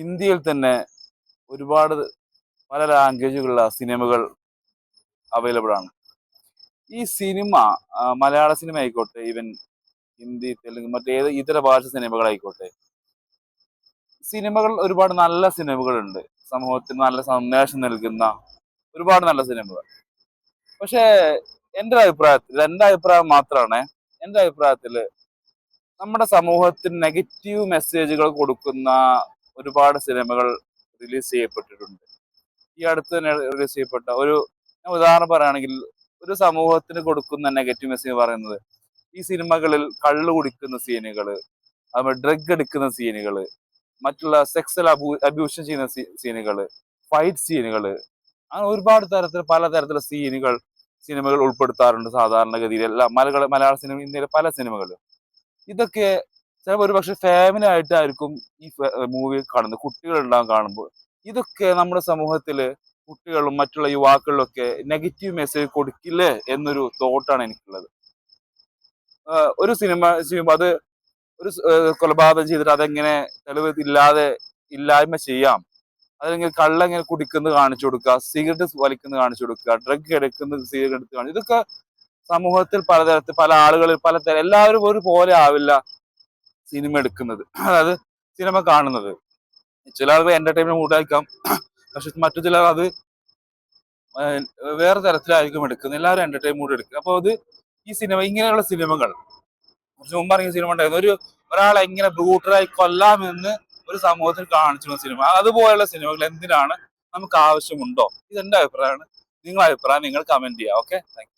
ഇന്ത്യയിൽ തന്നെ ഒരുപാട് പല ലാംഗ്വേജുകളുള്ള സിനിമകൾ അവൈലബിൾ ആണ്. ഈ സിനിമ മലയാള സിനിമ ആയിക്കോട്ടെ, ഈവൻ ഹിന്ദി, തെലുങ്ക്, മറ്റേത് ഇതര ഭാഷ സിനിമകളായിക്കോട്ടെ, സിനിമകൾ ഒരുപാട് നല്ല സിനിമകളുണ്ട്. സമൂഹത്തിന് നല്ല സന്ദേശം നൽകുന്ന ഒരുപാട് നല്ല സിനിമകൾ. പക്ഷേ എന്റെ അഭിപ്രായം മാത്രമാണ്, എന്റെ അഭിപ്രായത്തിൽ നമ്മുടെ സമൂഹത്തിന് നെഗറ്റീവ് മെസ്സേജുകൾ കൊടുക്കുന്ന ഒരുപാട് സിനിമകൾ റിലീസ് ചെയ്യപ്പെട്ടിട്ടുണ്ട്. ഈ അടുത്ത് തന്നെ റിലീസ് ചെയ്യപ്പെട്ട ഞാൻ ഉദാഹരണം പറയുകയാണെങ്കിൽ, ഒരു സമൂഹത്തിന് കൊടുക്കുന്ന നെഗറ്റീവ് മെസ്സേജ് പറയുന്നത്, ഈ സിനിമകളിൽ കള്ളു കുടിക്കുന്ന സീനുകള്, അതുപോലെ ഡ്രഗ് എടുക്കുന്ന സീനുകള്, മറ്റുള്ള സെക്സൽ അബ്യൂഷൻ ചെയ്യുന്ന സീനുകള്, ഫൈറ്റ് സീനുകള്, അങ്ങനെ ഒരുപാട് പലതരത്തിലുള്ള സിനിമകൾ ഉൾപ്പെടുത്താറുണ്ട് സാധാരണഗതിയിൽ എല്ലാ മലയാള സിനിമ, ഇന്ത്യയിലെ പല സിനിമകളും. ഇതൊക്കെ ചിലപ്പോൾ ഒരുപക്ഷെ ഫാമിലി ആയിട്ടായിരിക്കും ഈ മൂവി കാണുന്നത്, കുട്ടികൾ ഉണ്ടാകും കാണുമ്പോൾ. ഇതൊക്കെ നമ്മുടെ സമൂഹത്തില് കുട്ടികളും മറ്റുള്ള യുവാക്കളിലൊക്കെ നെഗറ്റീവ് മെസ്സേജ് കൊടുക്കില്ലേ എന്നൊരു തോട്ടാണ് എനിക്കുള്ളത്. ഒരു സിനിമ ചെയ്യുമ്പോൾ അത് ഒരു കൊലപാതകം ചെയ്തിട്ട് അതെങ്ങനെ തെളിവ് ഇല്ലായ്മ ചെയ്യാം, അല്ലെങ്കിൽ കള്ളെങ്ങനെ കുടിക്കുന്നത് കാണിച്ചു കൊടുക്കുക, സിഗരറ്റ് വലിക്കുന്നത് കാണിച്ചു കൊടുക്കുക, ഡ്രഗ് എടുക്കുന്നത് സിഗരറ്റ് എടുത്ത് കാണിച്ചു, ഇതൊക്കെ സമൂഹത്തിൽ പലതരത്തിൽ പല ആളുകളിൽ എല്ലാവരും ഒരുപോലെ ആവില്ല സിനിമ എടുക്കുന്നത്, അതായത് സിനിമ കാണുന്നത്. ചില ആളുകൾ എന്റർടൈൻമെന്റ് മൂഡായിരിക്കാം, പക്ഷെ മറ്റു ചിലർ അത് വേറെ തരത്തിലായിരിക്കും എടുക്കുന്നത്. എല്ലാവരും എന്റർടൈൻ മൂഡ് എടുക്കുക. അപ്പൊ അത് ഇങ്ങനെയുള്ള സിനിമകൾ, കുറച്ച് മുമ്പ് ഇറങ്ങിയ സിനിമ ഉണ്ടായിരുന്നു, ഒരാളെ എങ്ങനെ ബ്രൂട്ടലായി കൊല്ലാമെന്ന് ഒരു സമൂഹത്തിൽ കാണിച്ചിരുന്ന സിനിമ. അതുപോലെയുള്ള സിനിമകൾ എന്തിനാണ് നമുക്ക് ആവശ്യമുണ്ടോ? ഇതെന്റെ അഭിപ്രായമാണ്. നിങ്ങളുടെ അഭിപ്രായം നിങ്ങൾ കമന്റ് ചെയ്യുക. Okay, thank you.